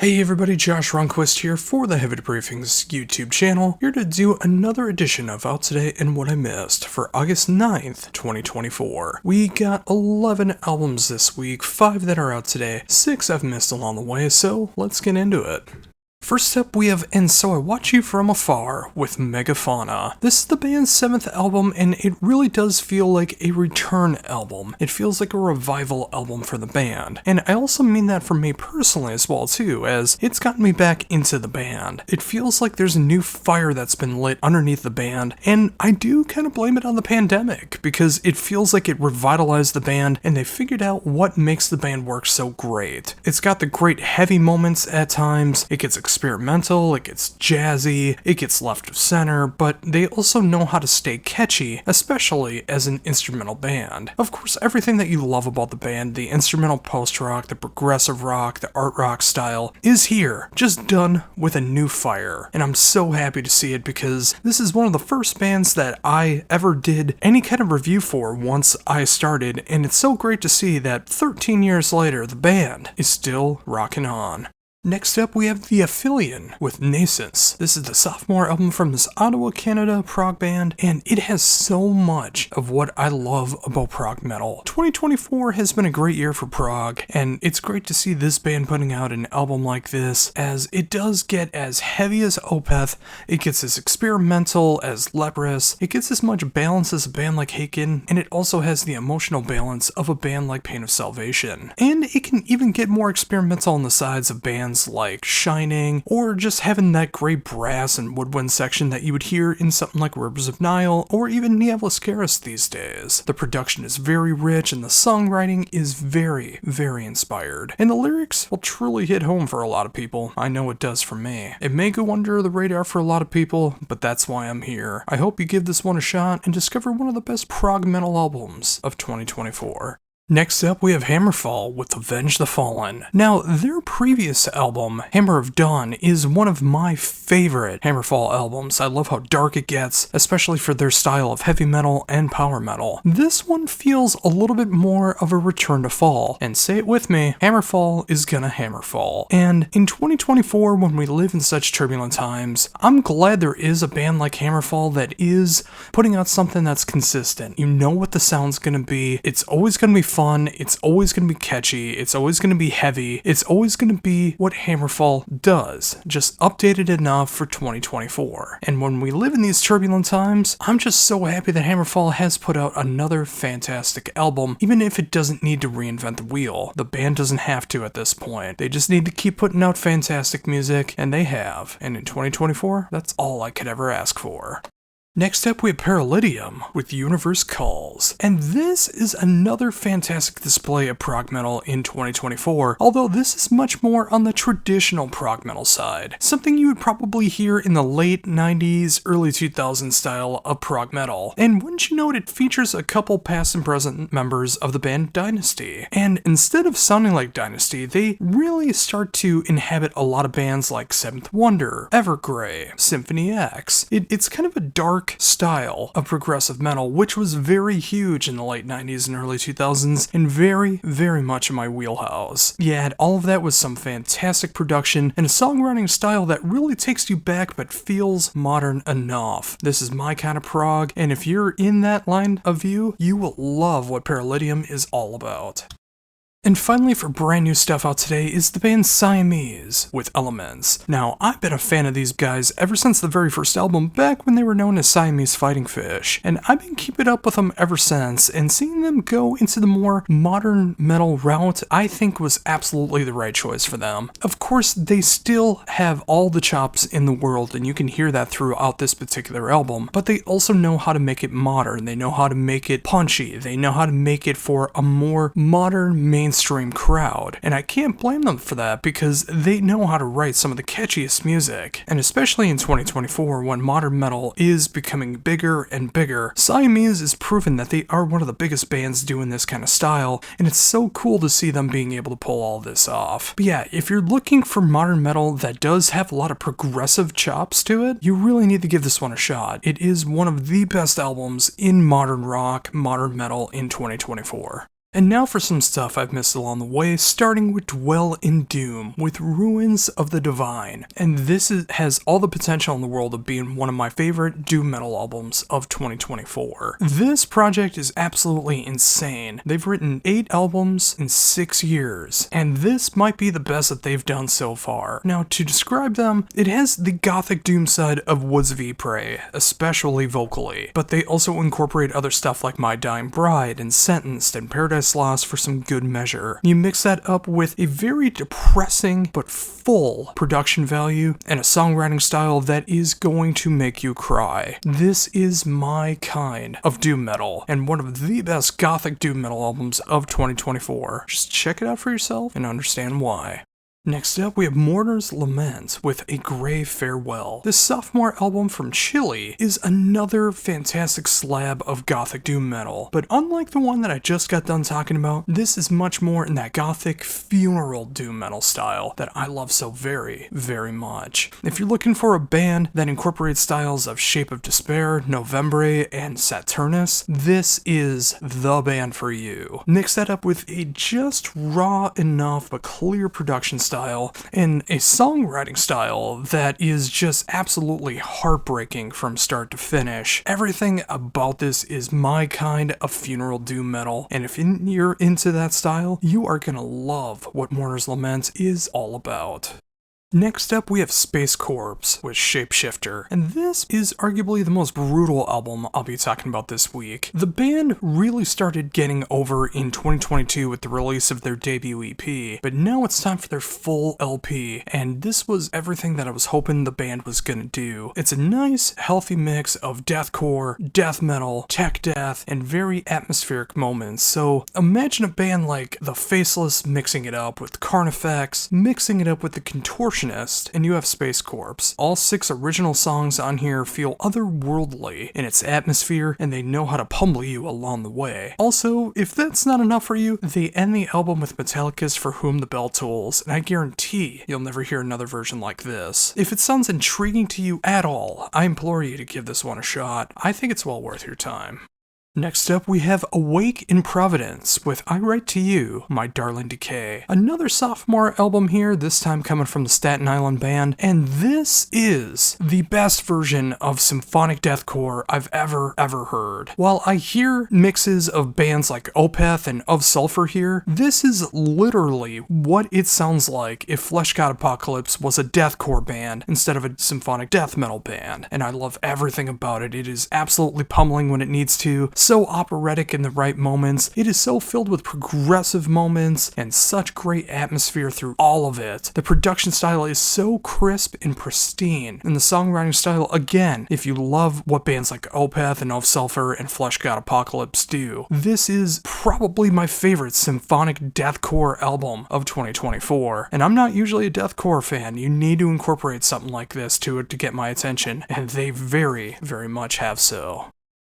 Hey everybody, Josh Ronquist here for the Heavy Debriefings YouTube channel, here to do another edition of Out Today and What I Missed for August 9th, 2024. We got 11 albums this week, 5 that are out today, 6 I've missed along the way, so let's get into it. First up, we have And So I Watch You From Afar with Megafauna. This is the band's 7th album, and it really does feel like a return album. It feels like a revival album for the band. And I also mean that for me personally as well too, as it's gotten me back into the band. It feels like there's a new fire that's been lit underneath the band, and I do kind of blame it on the pandemic, because it feels like it revitalized the band, and they figured out what makes the band work so great. It's got the great heavy moments at times, it gets experimental, it gets jazzy, it gets left of center, but they also know how to stay catchy, especially as an instrumental band. Of course, everything that you love about the band, the instrumental post-rock, the progressive rock, the art rock style, is here, just done with a new fire. And I'm so happy to see it because this is one of the first bands that I ever did any kind of review for once I started, and it's so great to see that 13 years later, the band is still rocking on. Next up, we have The Aphelion with Nascence. This is the sophomore album from this Ottawa, Canada prog band, and it has so much of what I love about prog metal. 2024 has been a great year for prog, and it's great to see this band putting out an album like this, as it does get as heavy as Opeth, it gets as experimental as Leprous, it gets as much balance as a band like Haken, and it also has the emotional balance of a band like Pain of Salvation. And it can even get more experimental on the sides of bands like Shining, or just having that great brass and woodwind section that you would hear in something like Rivers of Nile, or even Niavliscaris these days. The production is very rich, and the songwriting is very, very inspired. And the lyrics will truly hit home for a lot of people. I know it does for me. It may go under the radar for a lot of people, but that's why I'm here. I hope you give this one a shot and discover one of the best prog metal albums of 2024. Next up, we have Hammerfall with Avenge the Fallen. Now, their previous album, Hammer of Dawn, is one of my favorite Hammerfall albums. I love how dark it gets, especially for their style of heavy metal and power metal. This one feels a little bit more of a return to fall, and say it with me, Hammerfall is gonna hammerfall. And in 2024, when we live in such turbulent times, I'm glad there is a band like Hammerfall that is putting out something that's consistent. You know what the sound's gonna be, it's always gonna be fun, it's always going to be catchy, it's always going to be heavy, it's always going to be what Hammerfall does, just updated enough for 2024. And when we live in these turbulent times, I'm just so happy that Hammerfall has put out another fantastic album, even if it doesn't need to reinvent the wheel. The band doesn't have to at this point. They just need to keep putting out fantastic music, and they have. And in 2024, that's all I could ever ask for. Next up, we have Paralydium with Universe Calls, and this is another fantastic display of prog metal in 2024, although this is much more on the traditional prog metal side, something you would probably hear in the late 90s, early 2000s style of prog metal. And wouldn't you know it features a couple past and present members of the band Dynasty, and instead of sounding like Dynasty, they really start to inhabit a lot of bands like Seventh Wonder, Evergrey, Symphony X. It's kind of a dark style of progressive metal, which was very huge in the late 90s and early 2000s, and very, very much in my wheelhouse. You add all of that with some fantastic production and a songwriting style that really takes you back but feels modern enough. This is my kind of prog, and if you're in that line of view, you will love what Paralydium is all about. And finally, for brand new stuff out today is the band Siamese with Elements. Now, I've been a fan of these guys ever since the very first album, back when they were known as Siamese Fighting Fish, and I've been keeping up with them ever since, and seeing them go into the more modern metal route, I think was absolutely the right choice for them. Of course, they still have all the chops in the world, and you can hear that throughout this particular album, but they also know how to make it modern, they know how to make it punchy, they know how to make it for a more modern mainstream crowd, and I can't blame them for that because they know how to write some of the catchiest music. And especially in 2024, when modern metal is becoming bigger and bigger, Siamese is proven that they are one of the biggest bands doing this kind of style, and it's so cool to see them being able to pull all this off. But yeah, if you're looking for modern metal that does have a lot of progressive chops to it, you really need to give this one a shot. It is one of the best albums in modern rock, modern metal in 2024. And now for some stuff I've missed along the way, starting with Dwell in Doom with Ruins of the Divine. And this has all the potential in the world of being one of my favorite doom metal albums of 2024. This project is absolutely insane. They've written 8 albums in 6 years, and this might be the best that they've done so far. Now, to describe them, it has the gothic doom side of Woods of Ypres, especially vocally, but they also incorporate other stuff like My Dying Bride and Sentenced and Paradise Lost for some good measure. You mix that up with a very depressing but full production value and a songwriting style that is going to make you cry. This is my kind of doom metal and one of the best gothic doom metal albums of 2024. Just check it out for yourself and understand why. Next up, we have Mourner's Lament with A Grey Farewell. This sophomore album from Chile is another fantastic slab of gothic doom metal, but unlike the one that I just got done talking about, this is much more in that gothic funeral doom metal style that I love so very, very much. If you're looking for a band that incorporates styles of Shape of Despair, November, and Saturnus, this is the band for you. Mix that up with a just raw enough but clear production style and a songwriting style that is just absolutely heartbreaking from start to finish. Everything about this is my kind of funeral doom metal, and if you're into that style, you are gonna love what Mourner's Lament is all about. Next up, we have Space Corps with Shapeshifter, and this is arguably the most brutal album I'll be talking about this week. The band really started getting over in 2022 with the release of their debut EP, but now it's time for their full LP, and this was everything that I was hoping the band was gonna do. It's a nice, healthy mix of deathcore, death metal, tech death, and very atmospheric moments. So imagine a band like The Faceless mixing it up with Carnifex, mixing it up with the Contortionist, and you have Space Corps. All 6 original songs on here feel otherworldly in its atmosphere, and they know how to pummel you along the way. Also, if that's not enough for you, they end the album with Metallica's For Whom the Bell Tolls, and I guarantee you'll never hear another version like this. If it sounds intriguing to you at all, I implore you to give this one a shot. I think it's well worth your time. Next up, we have Awake in Providence with I Write to You, My Darling Decay. Another sophomore album here, this time coming from the Staten Island band, and this is the best version of symphonic deathcore I've ever heard. While I hear mixes of bands like Opeth and Of Sulfur here, this is literally what it sounds like if Flesh God Apocalypse was a deathcore band instead of a symphonic death metal band, and I love everything about it. It is absolutely pummeling when it needs to, so operatic in the right moments. It is so filled with progressive moments and such great atmosphere through all of it. The production style is so crisp and pristine, and the songwriting style, again, if you love what bands like Opeth and Of Sulfur and Flesh God Apocalypse do, this is probably my favorite symphonic deathcore album of 2024. And I'm not usually a deathcore fan. You need to incorporate something like this to it to get my attention, and they very, very much have so.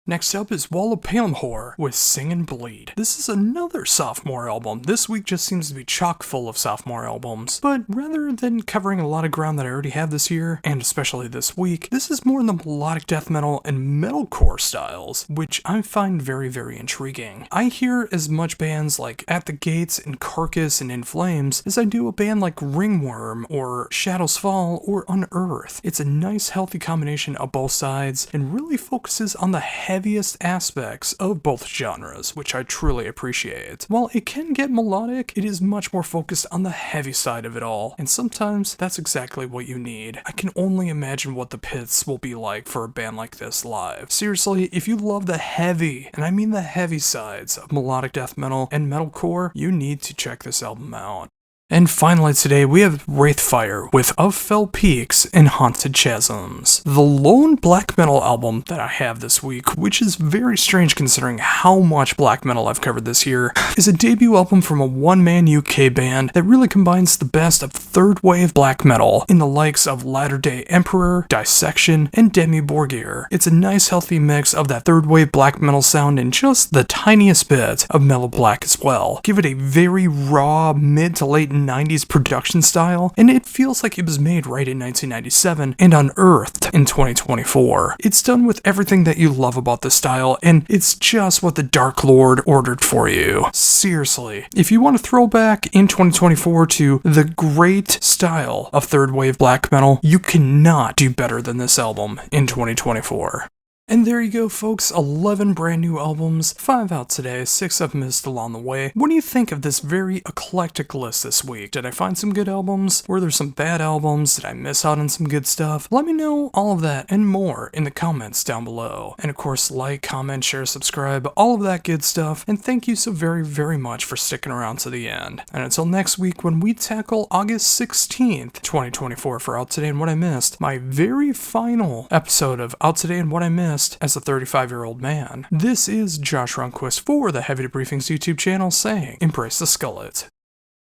Next up is Wall of Palemhor with Sing and Bleed. This is another sophomore album. This week just seems to be chock full of sophomore albums, but rather than covering a lot of ground that I already have this year, and especially this week, this is more in the melodic death metal and metalcore styles, which I find very, very intriguing. I hear as much bands like At the Gates and Carcass and In Flames as I do a band like Ringworm or Shadows Fall or Unearth. It's a nice, healthy combination of both sides and really focuses on the heaviest aspects of both genres, which I truly appreciate. While it can get melodic, it is much more focused on the heavy side of it all, and sometimes that's exactly what you need. I can only imagine what the pits will be like for a band like this live. Seriously, if you love the heavy, and I mean the heavy sides of melodic death metal and metalcore, you need to check this album out. And finally today, we have Wraithfire with Of Fell Peaks and Haunted Chasms. The lone black metal album that I have this week, which is very strange considering how much black metal I've covered this year, is a debut album from a one-man UK band that really combines the best of third wave black metal in the likes of Latter Day Emperor, Dissection, and Demi Borgir. It's a nice healthy mix of that third wave black metal sound and just the tiniest bit of mellow black as well. Give it a very raw mid to late 90s production style, and it feels like it was made right in 1997 and unearthed in 2024. It's done with everything that you love about this style, and it's just what the Dark Lord ordered for you. Seriously, if you want to throw back in 2024 to the great style of third wave black metal, you cannot do better than this album in 2024. And there you go, folks, 11 brand new albums, 5 out today, 6 of them is still on the way. What do you think of this very eclectic list this week? Did I find some good albums? Were there some bad albums? Did I miss out on some good stuff? Let me know all of that and more in the comments down below. And of course, like, comment, share, subscribe, all of that good stuff. And thank you so very, very much for sticking around to the end. And until next week, when we tackle August 16th, 2024 for Out Today and What I Missed, my very final episode of Out Today and What I Missed as a 35-year-old man. This is Josh Ronquist for the Heavy Debriefings YouTube channel saying, embrace the skullet.